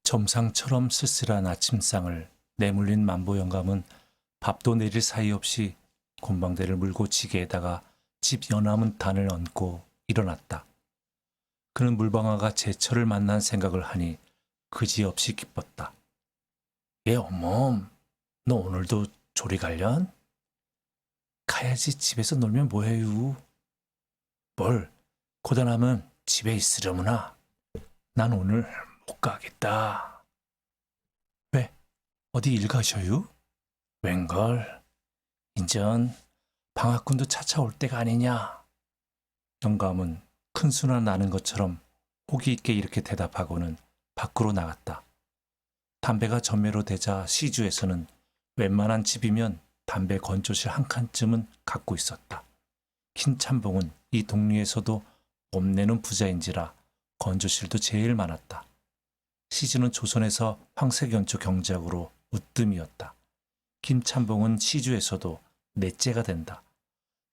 점상처럼 쓸쓸한 아침상을 내몰린 만보 영감은 밥도 내릴 사이 없이 곤방대를 물고 지게에다가 집 연암은 단을 얹고 일어났다. 그는 물방아가 제철을 만난 생각을 하니 그지없이 기뻤다. 예, 어멈, 너 오늘도 조리 갈련? 가야지. 집에서 놀면 뭐해요? 뭘, 고단하면 집에 있으려무나. 난 오늘 못 가겠다. 왜? 어디 일 가셔요? 웬걸, 인전 방학군도 차차 올 때가 아니냐. 영감은 큰 수나 나는 것처럼 호기 있게 이렇게 대답하고는 밖으로 나갔다. 담배가 전매로 되자 시주에서는 웬만한 집이면 담배 건조실 한 칸쯤은 갖고 있었다. 킨참봉은 이 동리에서도 뽐내는 부자인지라 건조실도 제일 많았다. 시주는 조선에서 황색연초 경작으로 으뜸이었다. 김참봉은 시주에서도 넷째가 된다.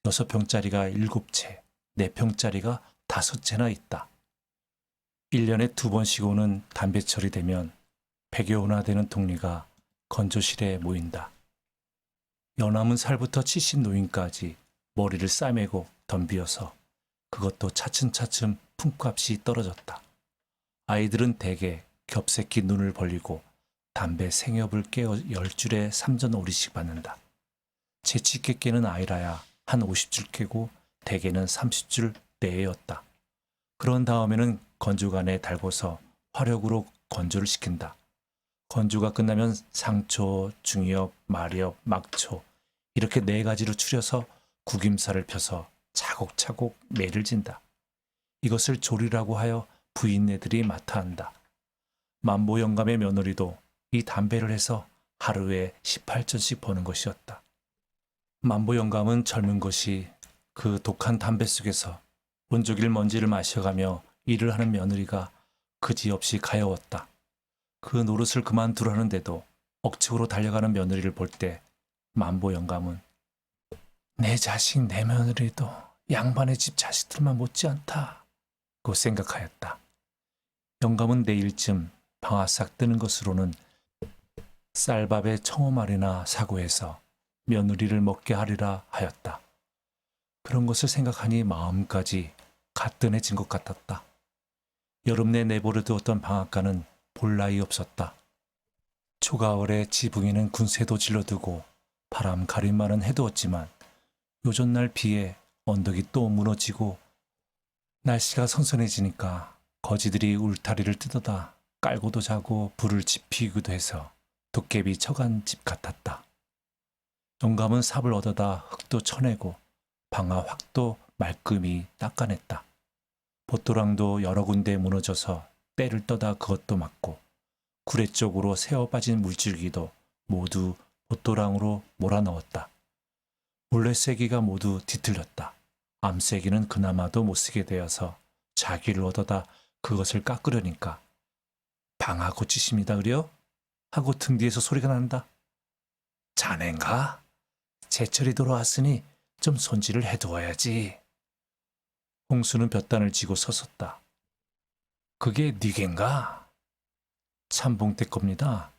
6평짜리가 7채, 4평짜리가 5채나 있다. 1년에 2번씩 오는 담배철이 되면 100여 호나 되는 동리가 건조실에 모인다. 연암은 살부터 70 노인까지 머리를 싸매고 덤비어서 그것도 차츰차츰 품값이 떨어졌다. 아이들은 대개 겹새끼 눈을 벌리고 담배 생협을 깨어 10줄에 3전5리씩 받는다. 재치 있게 깨는 아이라야 한 50줄 깨고 대개는 30줄 내외였다. 그런 다음에는 건조관에 달고서 화력으로 건조를 시킨다. 건조가 끝나면 상초, 중엽, 말엽, 막초 이렇게 4가지로 추려서 구김살을 펴서 차곡차곡 매를 진다. 이것을 조리라고 하여 부인네들이 맡아 한다. 만보 영감의 며느리도 이 담배를 해서 하루에 18전씩 버는 것이었다. 만보 영감은 젊은 것이 그 독한 담배 속에서 온종일 먼지를 마셔가며 일을 하는 며느리가 그지없이 가여웠다. 그 노릇을 그만두라는데도 억측으로 달려가는 며느리를 볼 때 만보 영감은 내 자식 내 며느리도 양반의 집 자식들만 못지않다 고 생각하였다. 영감은 내일쯤 방아싹 뜨는 것으로는 쌀밥에 청어말이나 사고해서 며느리를 먹게 하리라 하였다. 그런 것을 생각하니 마음까지 가뜩해진 것 같았다. 여름 내 내버려 두었던 방앗간은 볼 나위 없었다. 초가을에 지붕에는 군새도 질러두고 바람 가림만은 해두었지만 요전날 비에 언덕이 또 무너지고 날씨가 선선해지니까 거지들이 울타리를 뜯어다 깔고도 자고 불을 지피기도 해서 도깨비 처간 집 같았다. 영감은 삽을 얻어다 흙도 쳐내고 방아 확도 말끔히 닦아냈다. 봇도랑도 여러 군데 무너져서 때를 떠다 그것도 막고 구레 쪽으로 새어 빠진 물줄기도 모두 봇도랑으로 몰아넣었다. 물레세기가 모두 뒤틀렸다. 암세기는 그나마도 못쓰게 되어서 자기를 얻어다 그것을 깎으려니까 방아 고치십니다 그려? 하고 등 뒤에서 소리가 난다. 자넨가? 제철이 돌아왔으니 좀 손질을 해두어야지. 홍수는 볕단을 쥐고 섰었다. 그게 니겐가? 참봉대 겁니다.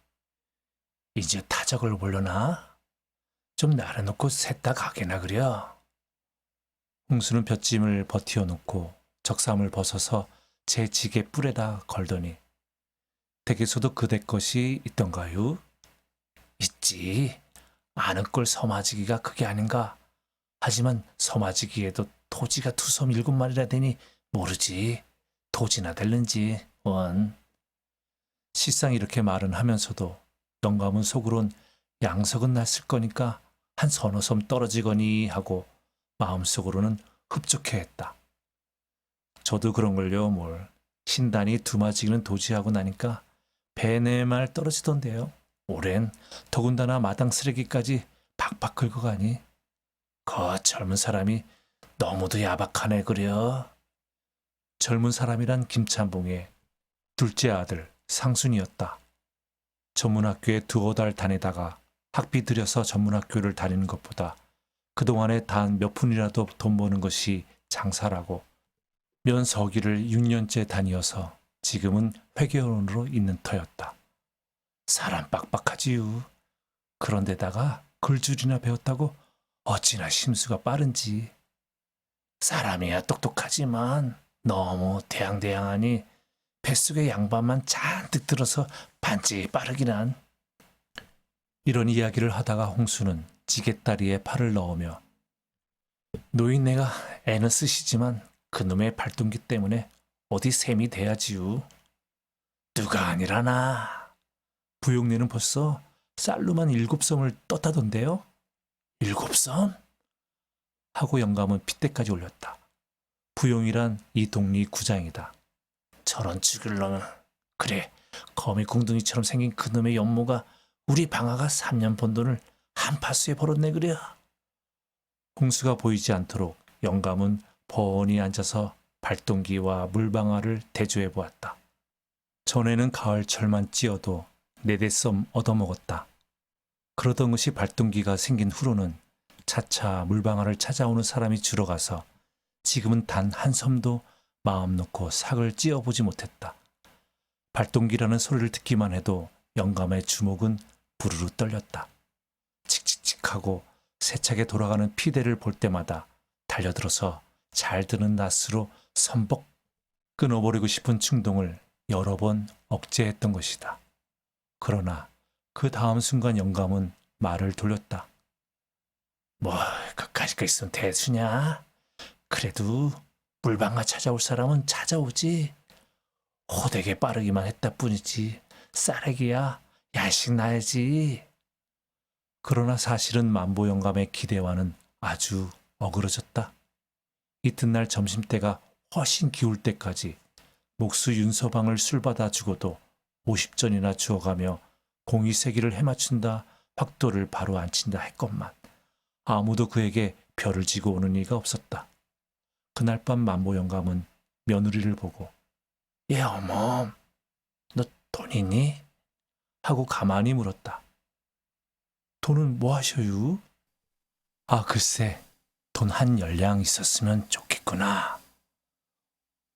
이제 타적을 보려나? 좀 나눠놓고 셋다 가게나 그려. 홍수는 볕짐을 버티어 놓고 적삼을 벗어서 제 지게 뿔에다 걸더니 댁에서도 그대 것이 있던가요? 있지. 아는 꼴 서마지기가 그게 아닌가. 하지만 서마지기에도 토지가 2섬 7마리라 되니 모르지. 토지나 될는지 원. 실상 이렇게 말은 하면서도 영감은 속으론 양석은 났을 거니까 한 서너 섬 떨어지거니 하고 마음속으로는 흡족해했다. 저도 그런걸요 뭘. 신단이 두마지기는 도지하고 나니까 배 네 말 떨어지던데요. 올해는 더군다나 마당 쓰레기까지 팍팍 긁어가니 그 젊은 사람이 너무도 야박하네 그려. 젊은 사람이란 김참봉의 둘째 아들 상순이었다. 전문학교에 2~5달 다니다가 학비 들여서 전문학교를 다니는 것보다 그동안에 단 몇 푼이라도 돈 버는 것이 장사라고 면서기를 6년째 다니어서 지금은 회계원으로 있는 터였다. 사람 빡빡하지요. 그런데다가 글줄이나 배웠다고 어찌나 심수가 빠른지. 사람이야 똑똑하지만 너무 대항대항하니 뱃속에 양반만 잔뜩 들어서 반지 빠르긴 한. 이런 이야기를 하다가 홍수는 지게다리에 팔을 넣으며 노인네가 애는 쓰시지만 그놈의 발동기 때문에 어디 셈이 돼야지요. 누가 아니라나. 부용리는 벌써 쌀로만 7섬을 떴다던데요. 7섬? 하고 영감은 핏대까지 올렸다. 부용이란 이 동리 구장이다. 저런 죽을 놈은. 그래, 거미 궁둥이처럼 생긴 그놈의 연모가 우리 방아가 3년 번 돈을 한 파수에 벌었네 그래. 홍수가 보이지 않도록 영감은 번이 앉아서 발동기와 물방아를 대조해 보았다. 전에는 가을철만 찌어도 4-5섬 얻어먹었다. 그러던 것이 발동기가 생긴 후로는 차차 물방아를 찾아오는 사람이 줄어가서 지금은 단 한 섬도 마음 놓고 삭을 찧어보지 못했다. 발동기라는 소리를 듣기만 해도 영감의 주먹은 부르르 떨렸다. 칙칙칙하고 세차게 돌아가는 피대를 볼 때마다 달려들어서 잘 드는 낫으로 선벅 끊어버리고 싶은 충동을 여러 번 억제했던 것이다. 그러나 그 다음 순간 영감은 말을 돌렸다. 뭐 그까짓 거 있으면 대수냐? 그래도 물방아 찾아올 사람은 찾아오지. 호되게 빠르기만 했다 뿐이지. 싸래기야 야식 나야지. 그러나 사실은 만보 영감의 기대와는 아주 어그러졌다. 이튿날 점심때가 훨씬 기울 때까지 목수 윤서방을 술 받아 주고도 50전이나 주어가며 공이세기를 해맞춘다 확도를 바로 안 친다 했건만 아무도 그에게 별을 지고 오는 이가 없었다. 그날 밤 만보 영감은 며느리를 보고 예 어멈 너 돈 있니? 하고 가만히 물었다. 돈은 뭐 하셔유? 아 글쎄 돈 한 열량 있었으면 좋겠구나.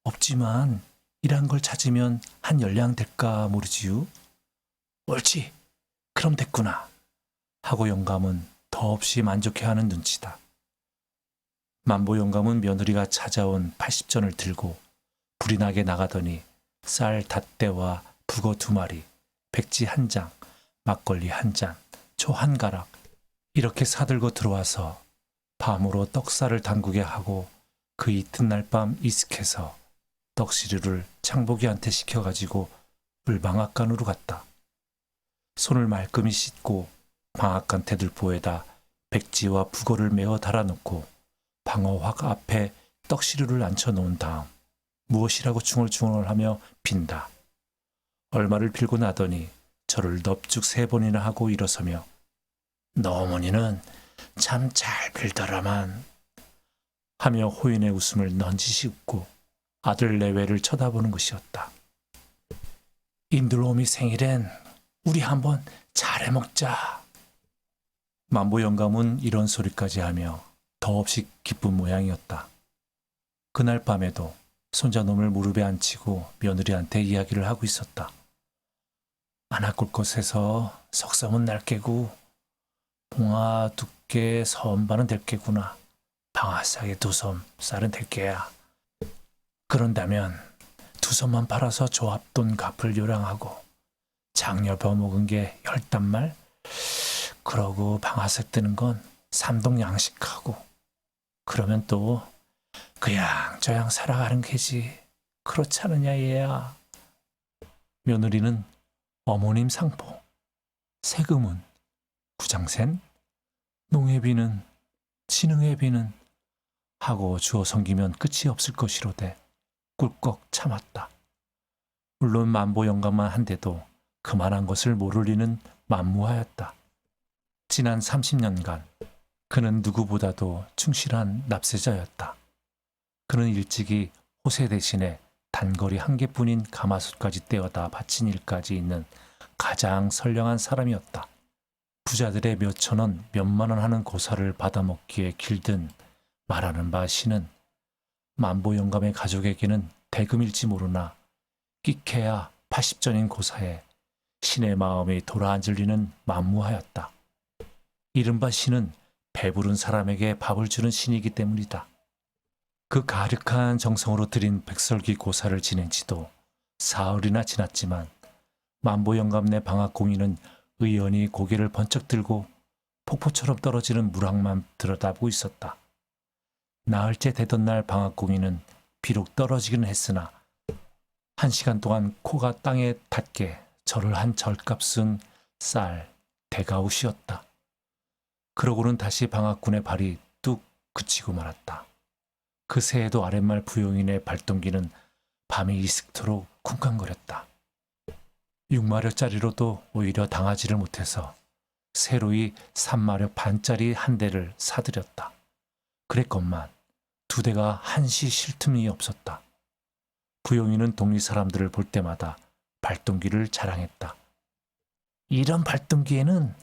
없지만 일한 걸 찾으면 한 열량 될까 모르지요. 옳지 그럼 됐구나 하고 영감은 더없이 만족해하는 눈치다. 만보 영감은 며느리가 찾아온 80전을 들고 불이 나게 나가더니 쌀 닷대와 북어 2마리, 백지 1장, 막걸리 1잔, 초 1가락 이렇게 사들고 들어와서 밤으로 떡살을 담그게 하고 그 이튿날 밤 이슥해서 떡시루를 창복이한테 시켜가지고 물방앗간으로 갔다. 손을 말끔히 씻고 방앗간 테들보에다 백지와 북어를 메어 달아놓고 방어확 앞에 떡시루를 앉혀놓은 다음 무엇이라고 중얼중얼하며 빈다. 얼마를 빌고 나더니 저를 넙죽 3번이나 하고 일어서며 너 어머니는 참 잘 빌더라만 하며 호인의 웃음을 넌지시 웃고 아들 내외를 쳐다보는 것이었다. 인들놈이 생일엔 우리 한번 잘해 먹자. 만보 영감은 이런 소리까지 하며 더없이 기쁜 모양이었다. 그날 밤에도 손자놈을 무릎에 앉히고 며느리한테 이야기를 하고 있었다. 안아꿀 것에서 석섬은 날개고 봉아 2개 섬반은 될 게구나. 방아싸게 2섬 쌀은 될 게야. 그런다면 2섬만 팔아서 조합돈 갚을 요량하고 장려 버먹은 게 10단말? 그러고 방아색 뜨는 건 3동 양식하고 그러면 또 그양 저양 살아가는 게지. 그렇지 않느냐 얘야. 며느리는 어머님 상포, 세금은, 구장센, 농회비는, 진흥회비는 하고 주어 섬기면 끝이 없을 것이로되 꿀꺽 참았다. 물론 만보 영감만 한데도 그만한 것을 모를 리는 만무하였다. 지난 30년간 그는 누구보다도 충실한 납세자였다. 그는 일찍이 호세 대신에 단거리 1개뿐인 가마솥까지 떼어다 바친 일까지 있는 가장 선량한 사람이었다. 부자들의 몇 천원, 몇만 원 하는 고사를 받아먹기에 길든 말하는 바 씨는 만보 영감의 가족에게는 대금일지 모르나 끼케야 80전인 고사에 신의 마음이 도라앉으리는 만무하였다. 이른바 신은 배부른 사람에게 밥을 주는 신이기 때문이다. 그 가득한 정성으로 드린 백설기 고사를 지낸 지도 사흘이나 지났지만 만보영감네 방학공이는 의연히 고개를 번쩍 들고 폭포처럼 떨어지는 물황만 들여다보고 있었다. 나흘째 되던 날 방학공이는 비록 떨어지기는 했으나 1시간 동안 코가 땅에 닿게 절을 한 절값은 쌀, 대가웃이었다. 그러고는 다시 방학군의 발이 뚝 그치고 말았다. 그 새에도 아랫말 부용인의 발동기는 밤이 이슥토록 쿵쾅거렸다. 6마력짜리로도 오히려 당하지를 못해서 새로이 3마력 반짜리 한 대를 사들였다. 그랬건만 2대가 한시 쉴 틈이 없었다. 부용이는 동리 사람들을 볼 때마다 발동기를 자랑했다. 이런 발동기에는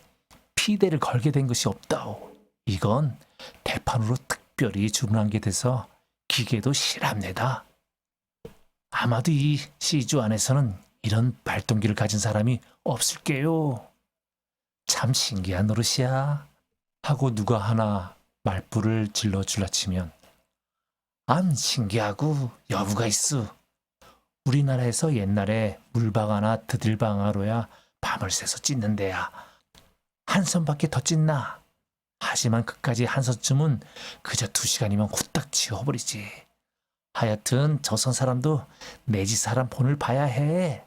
피대를 걸게 된 것이 없다오. 이건 대판으로 특별히 주문한 게 돼서 기계도 실합니다. 아마도 이 시주 안에서는 이런 발동기를 가진 사람이 없을게요. 참 신기한 노릇이야. 하고 누가 하나 말불을 질러 줄라치면 암 신기하고 여부가 있어. 우리나라에서 옛날에 물방아나 드들방아로야 밤을 새서 찢는 데야. 한 선밖에 더 찢나. 하지만 그까지 한 선쯤은 그저 2시간이면 후딱 지워버리지. 하여튼 저선 사람도 내지 사람 본을 봐야 해.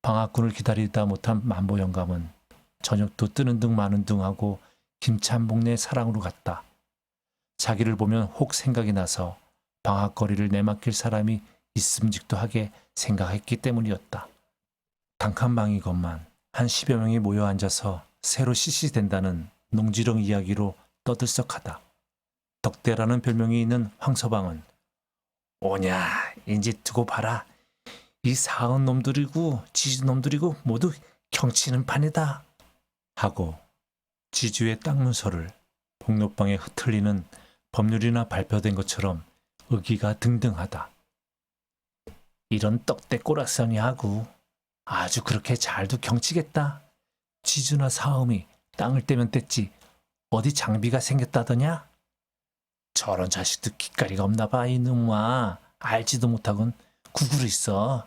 방학군을 기다리다 못한 만보영감은 저녁도 뜨는 둥 마는 둥 하고 김찬복네 사랑으로 갔다. 자기를 보면 혹 생각이 나서 방학거리를 내맡길 사람이 있음직도 하게 생각했기 때문이었다. 단칸방이건만 한 10여 명이 모여 앉아서 새로 시시된다는 농지렁 이야기로 떠들썩하다. 덕대라는 별명이 있는 황서방은 오냐 인지 두고 봐라. 이 사은 놈들이고 지주 놈들이고 모두 경치는 판이다. 하고 지주의 땅 문서를 복록방에 흩틀리는 법률이나 발표된 것처럼 의기가 등등하다. 이런 떡대 꼬락서니 하고 아주 그렇게 잘도 경치겠다. 지주나 사음이 땅을 떼면 뗐지 어디 장비가 생겼다더냐? 저런 자식도 깃가리가 없나 봐 이놈아. 알지도 못하곤 구구로 있어.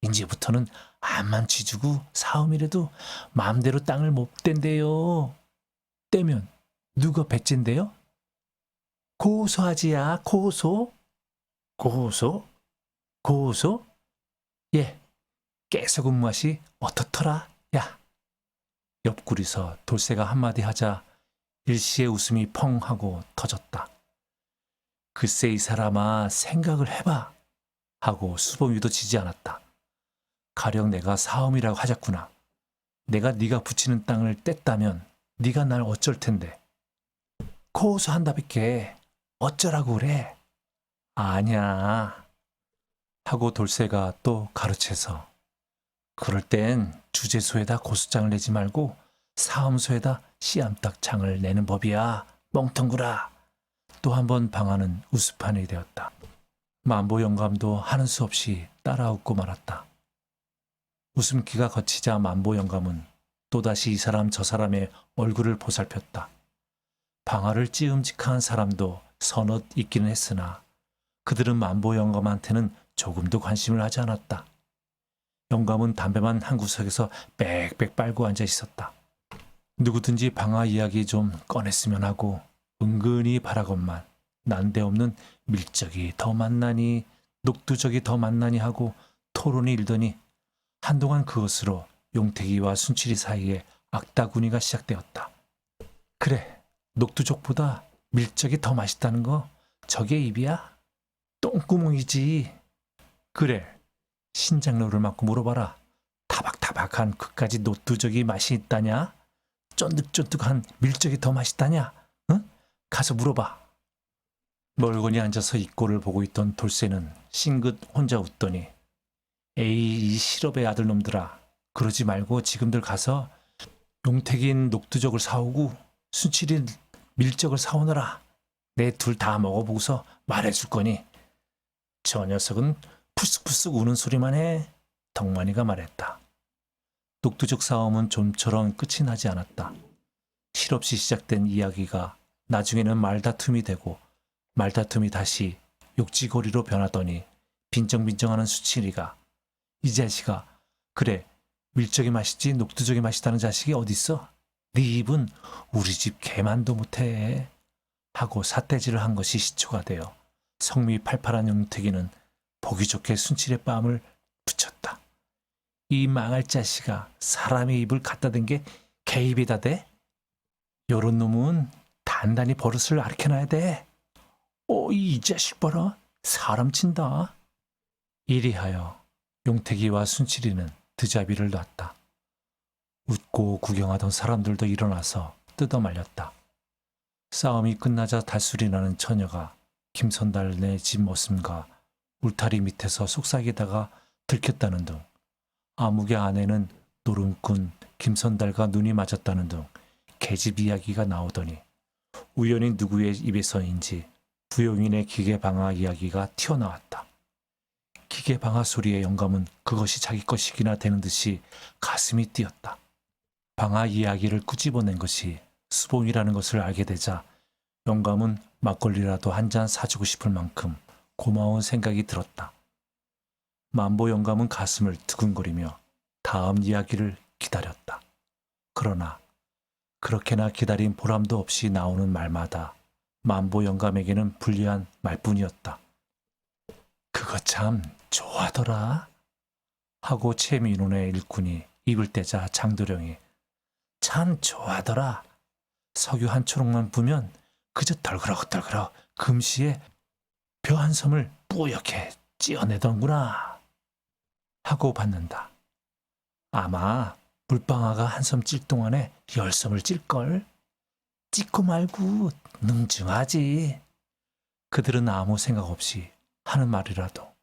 이제부터는 암만 지주고 사음이라도 마음대로 땅을 못 뗀대요. 떼면 누가 배째인데요? 고소하지야 고소? 고소? 고소? 예, 깨소금 맛이 어떻더라 야. 옆구리서 돌쇠가 한마디 하자 일시에 웃음이 펑 하고 터졌다. 글쎄 이 사람아 생각을 해봐 하고 수범이도 지지 않았다. 가령 내가 사음이라고 하자꾸나. 내가 네가 붙이는 땅을 뗐다면 네가 날 어쩔 텐데. 고소한다비께 어쩌라고 그래. 아냐 하고 돌쇠가 또 가르쳐서 그럴 땐 주제소에다 고소장을 내지 말고 사음소에다 씨암탉장을 내는 법이야. 멍텅구라. 또 한 번 방아는 우스판이 되었다. 만보 영감도 하는 수 없이 따라 웃고 말았다. 웃음기가 거치자 만보 영감은 또다시 이 사람 저 사람의 얼굴을 보살폈다. 방아를 찌음직한 사람도 서넛 있기는 했으나 그들은 만보 영감한테는 조금도 관심을 하지 않았다. 영감은 담배만 한 구석에서 빽빽 빨고 앉아 있었다. 누구든지 방아 이야기 좀 꺼냈으면 하고 은근히 바라건만 난데없는 밀적이 더 만나니 녹두적이 더 만나니 하고 토론이 일더니 한동안 그것으로 용태기와 순칠이 사이에 악다구니가 시작되었다. 그래, 녹두족보다 밀적이 더 맛있다는 거 저게 입이야? 똥구멍이지. 그래, 신장로를 맞고 물어봐라. 타박타박한 그까지 녹두적이 맛이 있다냐? 쫀득쫀득한 밀적이 더 맛있다냐? 응? 가서 물어봐. 멀거니 앉아서 이 꼴을 보고 있던 돌쇠는 싱긋 혼자 웃더니 에이 이 실업의 아들놈들아, 그러지 말고 지금들 가서 용택인 녹두적을 사오고 순칠인 밀적을 사오너라. 내 둘 다 먹어보고서 말해줄 거니. 저 녀석은 푸쓱푸쓱 우는 소리만 해. 덕만이가 말했다. 녹두족 싸움은 좀처럼 끝이 나지 않았다. 실없이 시작된 이야기가 나중에는 말다툼이 되고 말다툼이 다시 욕지거리로 변하더니 빈정빈정하는 수칠이가 이 자식아 그래 밀적이 맛이지 녹두족이 맛있다는 자식이 어딨어? 네 입은 우리 집 개만도 못해 하고 삿대질을 한 것이 시초가 되어 성미 팔팔한 영택이는 보기 좋게 순칠의 뺨을 붙였다. 이 망할 자식아 사람의 입을 갖다 댄 게 개 입에다 대? 요런 놈은 단단히 버릇을 가르쳐놔야 돼. 이 자식 봐라 사람 친다. 이리하여 용택이와 순칠이는 드자비를 놨다. 웃고 구경하던 사람들도 일어나서 뜯어 말렸다. 싸움이 끝나자 달술이 나는 처녀가 김선달네 집 머슴과 울타리 밑에서 속삭이다가 들켰다는 등 아무개 안에는 노름꾼 김선달과 눈이 맞았다는 등 계집 이야기가 나오더니 우연히 누구의 입에서인지 부용인의 기계방아 이야기가 튀어나왔다. 기계방아 소리의 영감은 그것이 자기 것이기나 되는 듯이 가슴이 뛰었다. 방아 이야기를 끄집어낸 것이 수봉이라는 것을 알게 되자 영감은 막걸리라도 한 잔 사주고 싶을 만큼 고마운 생각이 들었다. 만보 영감은 가슴을 두근거리며 다음 이야기를 기다렸다. 그러나 그렇게나 기다린 보람도 없이 나오는 말마다 만보 영감에게는 불리한 말뿐이었다. 그거 참 좋아하더라 하고 최민훈의 일꾼이 입을 떼자 장도령이 참 좋아하더라. 석유 한 초록만 부면 그저 덜그럭덜그럭 금시에 벼 한 섬을 뿌옇게 찌어내던구나 하고 받는다. 아마 물방아가 한 섬 찔 동안에 10섬을 찔걸. 찍고 말고 능증하지. 그들은 아무 생각 없이 하는 말이라도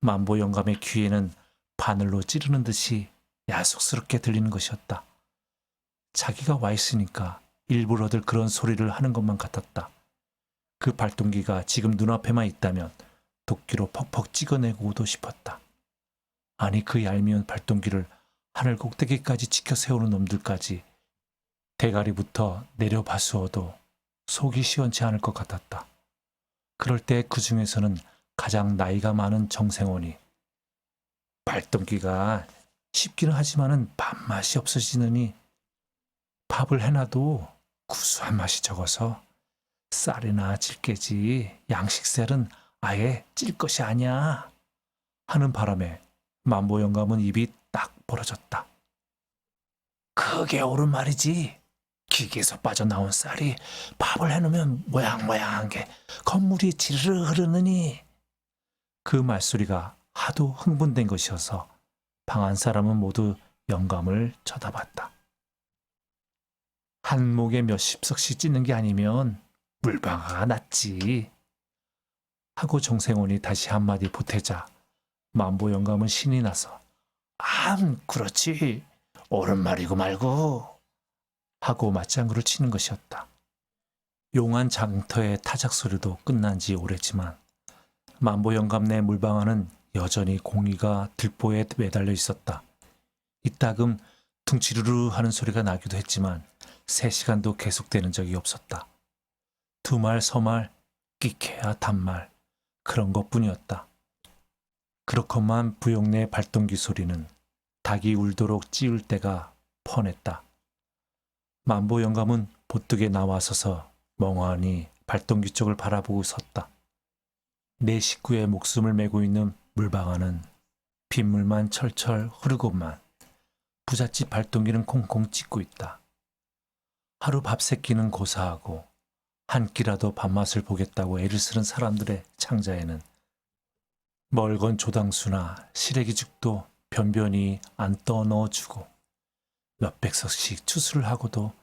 만보 영감의 귀에는 바늘로 찌르는 듯이 야속스럽게 들리는 것이었다. 자기가 와 있으니까 일부러들 그런 소리를 하는 것만 같았다. 그 발동기가 지금 눈앞에만 있다면 도끼로 퍽퍽 찍어내고도 싶었다. 아니 그 얄미운 발동기를 하늘 꼭대기까지 지켜 세우는 놈들까지 대가리부터 내려봐수어도 속이 시원치 않을 것 같았다. 그럴 때 그 중에서는 가장 나이가 많은 정생원이 발동기가 쉽기는 하지만은 밥맛이 없어지느니 밥을 해놔도 구수한 맛이 적어서 쌀이나 질깨지 양식쌀은 아예 찔 것이 아니야 하는 바람에 만보 영감은 입이 딱 벌어졌다. 그게 옳은 말이지. 기계에서 빠져나온 쌀이 밥을 해놓으면 모양모양한 게 건물이 지르르 흐르느니. 그 말소리가 하도 흥분된 것이어서 방 안 사람은 모두 영감을 쳐다봤다. 한 목에 몇십 석씩 찢는 게 아니면 물방아가 낫지 하고 정생원이 다시 한마디 보태자 만보 영감은 신이 나서 그렇지 옳은 말이고 말고 하고 맞장구를 치는 것이었다. 용한 장터의 타작 소리도 끝난 지 오래지만 만보 영감 내 물방아는 여전히 공이가 들보에 매달려 있었다. 이따금 퉁치르르 하는 소리가 나기도 했지만 3시간도 계속되는 적이 없었다. 두말 서말 끼케야 단말 그런 것뿐이었다. 그렇건만 부용내 발동기 소리는 닭이 울도록 찌울 때가 뻔했다. 만보 영감은 보뚝에 나와서서 멍하니 발동기 쪽을 바라보고 섰다. 내 식구의 목숨을 메고 있는 물방아는 빗물만 철철 흐르고만 부잣집 발동기는 콩콩 찢고 있다. 하루 밥 세끼는 고사하고 한 끼라도 밥맛을 보겠다고 애를 쓰는 사람들의 창자에는 멀건 조당수나 시래기죽도 변변히 안 떠넣어주고 몇백 석씩 추수를 하고도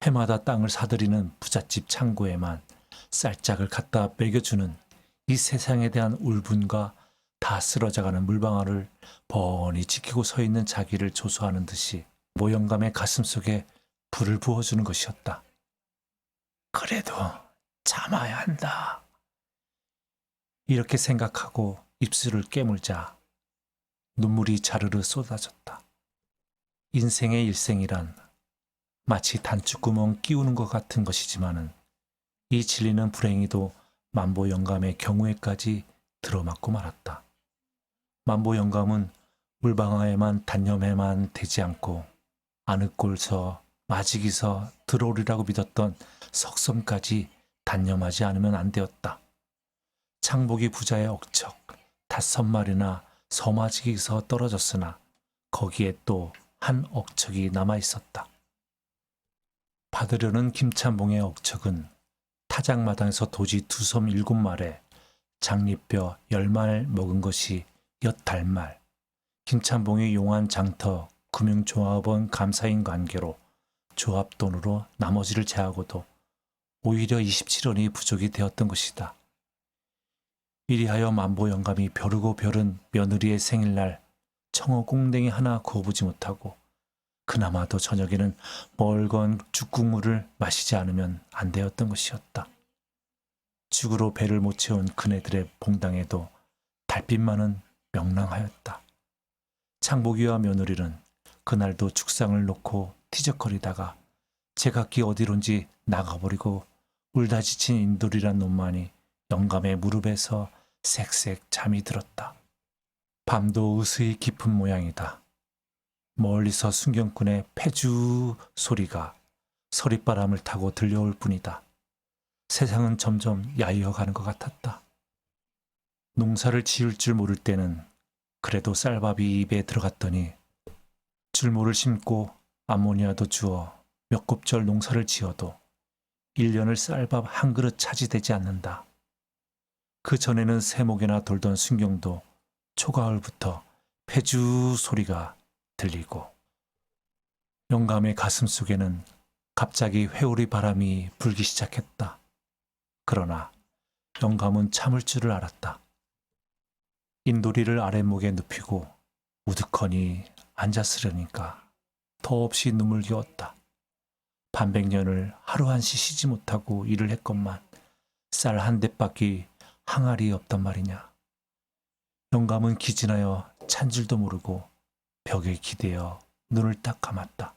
해마다 땅을 사들이는 부잣집 창고에만 쌀짝을 갖다 먹여주는 이 세상에 대한 울분과 다 쓰러져가는 물방아를 번히 지키고 서 있는 자기를 조소하는 듯이 모영감의 가슴속에 불을 부어주는 것이었다. 그래도 참아야 한다. 이렇게 생각하고 입술을 깨물자 눈물이 자르르 쏟아졌다. 인생의 일생이란 마치 단추구멍 끼우는 것 같은 것이지만은 이 진리는 불행히도 만보 영감의 경우에까지 들어맞고 말았다. 만보 영감은 물방아에만 단념해만 되지 않고 아늑골서, 마지기서, 들어오리라고 믿었던 석섬까지 단념하지 않으면 안 되었다. 창복이 부자의 억척, 5마리나 서마지기서 떨어졌으나 거기에 또 한 억척이 남아 있었다. 받으려는 김찬봉의 억척은 타작마당에서 도지 2섬 7말에 장리뼈 10말 먹은 것이 엿달말, 김찬봉이 용한 장터 금융조합원 감사인 관계로 조합돈으로 나머지를 제하고도 오히려 27원이 부족이 되었던 것이다. 이리하여 만보 영감이 벼르고 벼른 며느리의 생일날 청어 꽁댕이 하나 구워보지 못하고 그나마도 저녁에는 멀건 죽국물을 마시지 않으면 안 되었던 것이었다. 죽으로 배를 못 채운 그네들의 봉당에도 달빛만은 명랑하였다. 창복이와 며느리는 그날도 죽상을 놓고 티적거리다가 제각기 어디론지 나가버리고 울다 지친 인돌이란 놈만이 영감의 무릎에서 색색 잠이 들었다. 밤도 으스히 깊은 모양이다. 멀리서 순경꾼의 패주 소리가 서릿바람을 타고 들려올 뿐이다. 세상은 점점 야위어가는 것 같았다. 농사를 지을 줄 모를 때는 그래도 쌀밥이 입에 들어갔더니 줄모를 심고 암모니아도 주어 몇 곱절 농사를 지어도 1년을 쌀밥 한 그릇 차지되지 않는다. 그 전에는 세목에나 돌던 순경도 초가을부터 패주 소리가 들리고 영감의 가슴 속에는 갑자기 회오리 바람이 불기 시작했다. 그러나 영감은 참을 줄을 알았다. 인도리를 아랫목에 눕히고 우두커니 앉았으려니까 더없이 눈물겨웠다. 반백년을 하루 한시 쉬지 못하고 일을 했건만 쌀 한 대밖에 항아리 없단 말이냐. 영감은 기진하여 찬 줄도 모르고 벽에 기대어 눈을 딱 감았다.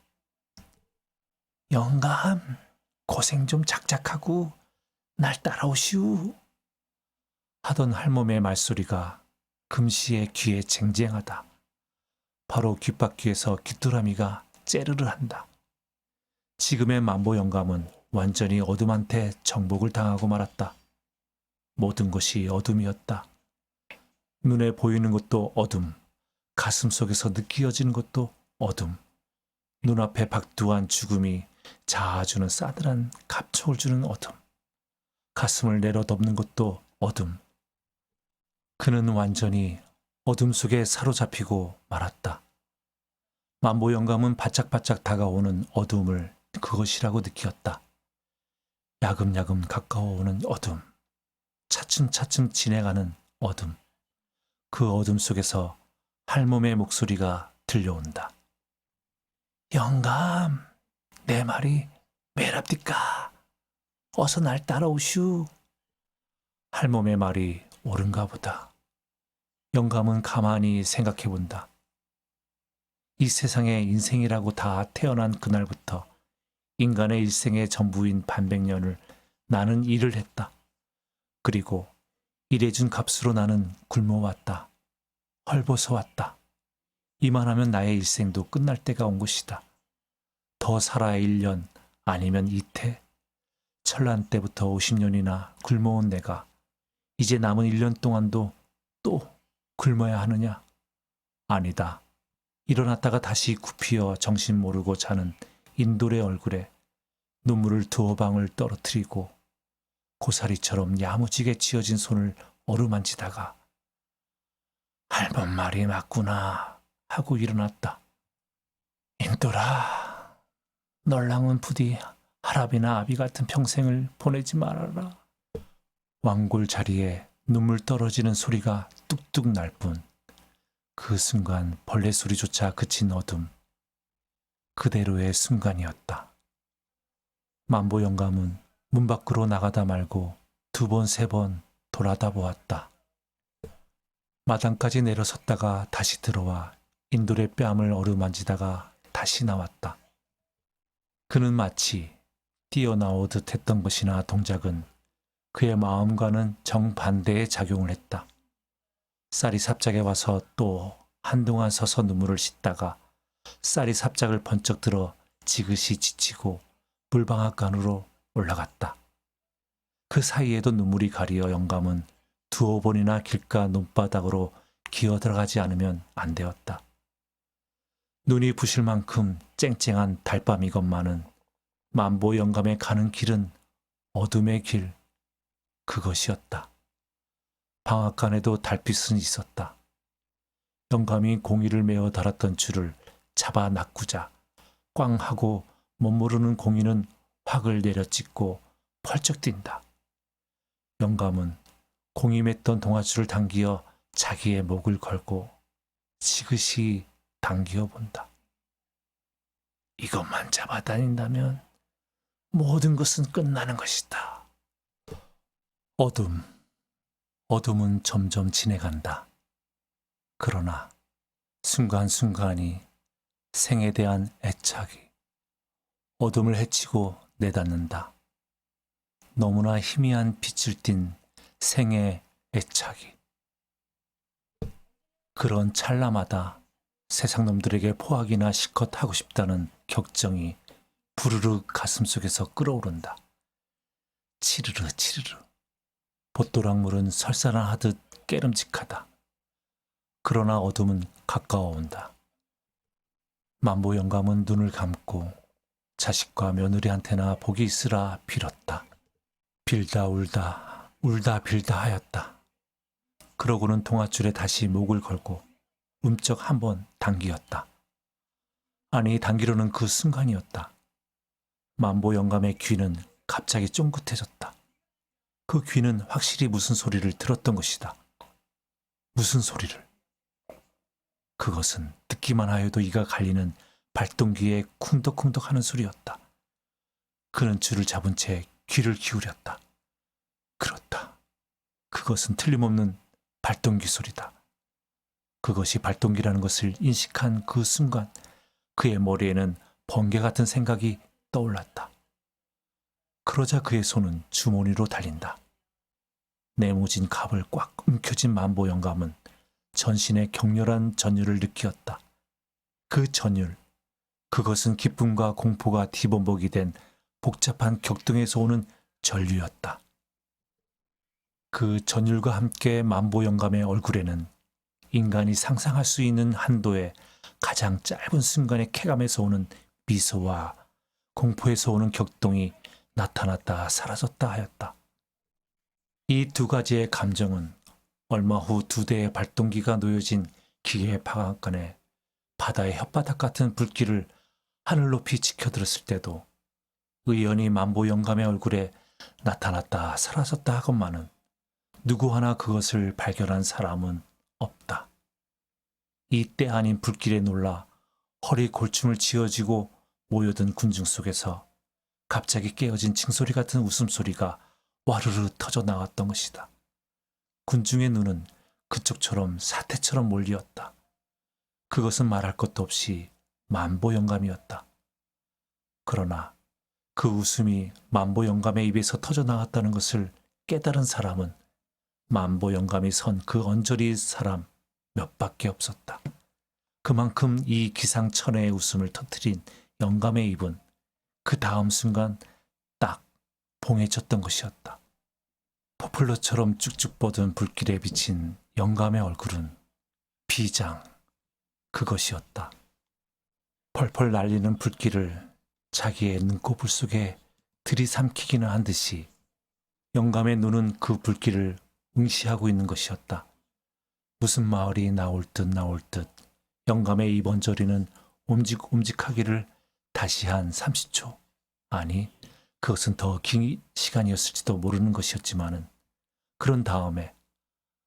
영감, 고생 좀 작작하고 날 따라오시오. 하던 할멈의 말소리가 금시의 귀에 쟁쟁하다. 바로 귓바퀴에서 귀뚜라미가 째르르 한다. 지금의 만보 영감은 완전히 어둠한테 정복을 당하고 말았다. 모든 것이 어둠이었다. 눈에 보이는 것도 어둠, 가슴 속에서 느끼어지는 것도 어둠, 눈앞에 박두한 죽음이 자아주는 싸늘한 갑촉을 주는 어둠, 가슴을 내려덮는 것도 어둠. 그는 완전히 어둠 속에 사로잡히고 말았다. 만보 영감은 바짝바짝 다가오는 어둠을 그것이라고 느꼈다. 야금야금 가까워오는 어둠, 차츰차츰 진해가는 어둠. 그 어둠 속에서 할멈의 목소리가 들려온다. 영감, 내 말이 매랍디까? 어서 날 따라오슈. 할멈의 말이 옳은가 보다. 영감은 가만히 생각해 본다. 이 세상에 인생이라고 다 태어난 그날부터 인간의 일생의 전부인 반백년을 나는 일을 했다. 그리고 일해준 값으로 나는 굶어왔다. 헐벗어왔다. 이만하면 나의 일생도 끝날 때가 온 것이다. 더 살아야 1년 아니면 이태. 철난 때부터 50년이나 굶어온 내가 이제 남은 1년 동안도 또 굶어야 하느냐? 아니다. 일어났다가 다시 굽히어 정신 모르고 자는 인돌의 얼굴에 눈물을 두어 방울 떨어뜨리고 고사리처럼 야무지게 쥐어진 손을 어루만지다가 할멈 말이 맞구나 하고 일어났다. 인돌아, 널랑은 부디 할아비나 아비 같은 평생을 보내지 말아라. 왕골 자리에 눈물 떨어지는 소리가 뚝뚝 날 뿐 그 순간 벌레 소리조차 그친 어둠. 그대로의 순간이었다. 만보 영감은 문 밖으로 나가다 말고 2번, 3번 돌아다 보았다. 마당까지 내려섰다가 다시 들어와 인돌의 뺨을 어루만지다가 다시 나왔다. 그는 마치 뛰어나오듯 했던 것이나 동작은 그의 마음과는 정반대의 작용을 했다. 쌀이 삽작에 와서 또 한동안 서서 눈물을 씻다가 쌀이 삽작을 번쩍 들어 지그시 지치고 물방앗간으로 올라갔다. 그 사이에도 눈물이 가리어 영감은 두어 번이나 길가 논바닥으로 기어 들어가지 않으면 안 되었다. 눈이 부실 만큼 쨍쨍한 달밤이건만은 만보 영감에 가는 길은 어둠의 길, 그것이었다. 방앗간에도 달빛은 있었다. 영감이 공이를 메어 달았던 줄을 잡아 낚고자 꽝 하고 멋모르는 공이는 확을 내려찍고 펄쩍 뛴다. 영감은 공이 맸던 동아줄을 당기어 자기의 목을 걸고 지그시 당기어 본다. 이것만 잡아다닌다면 모든 것은 끝나는 것이다. 어둠은 점점 진해간다. 그러나 순간순간이 생에 대한 애착이 어둠을 헤치고 내닫는다. 너무나 희미한 빛을 띤 생의 애착이. 그런 찰나마다 세상 놈들에게 포악이나 실컷 하고 싶다는 격정이 부르르 가슴속에서 끓어오른다. 치르르 치르르. 봇도락물은 설산하듯 깨름직하다. 그러나 어둠은 가까워온다. 만보 영감은 눈을 감고 자식과 며느리한테나 복이 있으라 빌었다. 빌다 울다 빌다 하였다. 그러고는 동아줄에 다시 목을 걸고 움쩍 한번 당기었다. 아니, 당기려는 그 순간이었다. 만보 영감의 귀는 갑자기 쫑긋해졌다. 그 귀는 확실히 무슨 소리를 들었던 것이다. 무슨 소리를? 그것은 듣기만 하여도 이가 갈리는 발동기에 쿵덕쿵덕 하는 소리였다. 그는 줄을 잡은 채 귀를 기울였다. 그렇다. 그것은 틀림없는 발동기 소리다. 그것이 발동기라는 것을 인식한 그 순간 그의 머리에는 번개 같은 생각이 떠올랐다. 그러자 그의 손은 주머니로 달린다. 내모진 갑을 꽉 움켜쥔 만보 영감은 전신에 격렬한 전율을 느끼었다. 그 전율, 그것은 기쁨과 공포가 뒤범벅이 된 복잡한 격동에서 오는 전류였다. 그 전율과 함께 만보 영감의 얼굴에는 인간이 상상할 수 있는 한도의 가장 짧은 순간의 쾌감에서 오는 미소와 공포에서 오는 격동이 나타났다 사라졌다 하였다. 이 두 가지의 감정은 얼마 후 두 대의 발동기가 놓여진 기계의 방앗간에 바다의 혓바닥 같은 불길을 하늘 높이 지켜들었을 때도 의연히 만보 영감의 얼굴에 나타났다 사라졌다 하건만은 누구 하나 그것을 발견한 사람은 없다. 이 때 아닌 불길에 놀라 허리 골춤을 쥐어쥐고 모여든 군중 속에서 갑자기 깨어진 징소리 같은 웃음소리가 와르르 터져 나왔던 것이다. 군중의 눈은 그쪽처럼 사태처럼 몰리었다. 그것은 말할 것도 없이 만보 영감이었다. 그러나 그 웃음이 만보 영감의 입에서 터져 나왔다는 것을 깨달은 사람은 만보 영감이 선 그 언저리 사람 몇 밖에 없었다. 그만큼 이 기상천외의 웃음을 터뜨린 영감의 입은 그 다음 순간 딱 봉해졌던 것이었다. 포플러처럼 쭉쭉 뻗은 불길에 비친 영감의 얼굴은 비장, 그것이었다. 펄펄 날리는 불길을 자기의 눈꺼풀 속에 들이삼키기는 한 듯이 영감의 눈은 그 불길을 응시하고 있는 것이었다. 무슨 마을이 나올 듯 영감의 입 언저리는 옴직옴직하기를 다시 한 30초, 아니 그것은 더 긴 시간이었을지도 모르는 것이었지만은 그런 다음에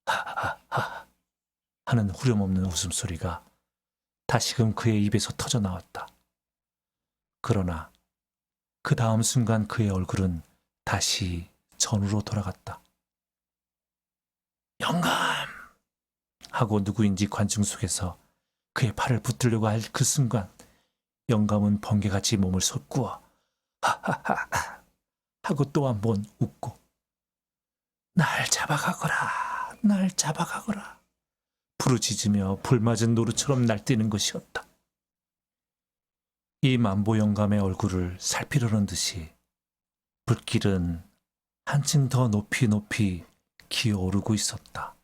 하하하 하는 후렴없는 웃음소리가 다시금 그의 입에서 터져 나왔다. 그러나 그 다음 순간 그의 얼굴은 다시 전으로 돌아갔다. 영감! 하고 누구인지 관중 속에서 그의 팔을 붙들려고 할 그 순간 영감은 번개같이 몸을 솟구어 하하하 하고 또 한 번 웃고 날 잡아가거라 날 잡아가거라 부르짖으며 불맞은 노루처럼 날뛰는 것이었다. 이 만보 영감의 얼굴을 살피려는 듯이 불길은 한층 더 높이 기어오르고 있었다.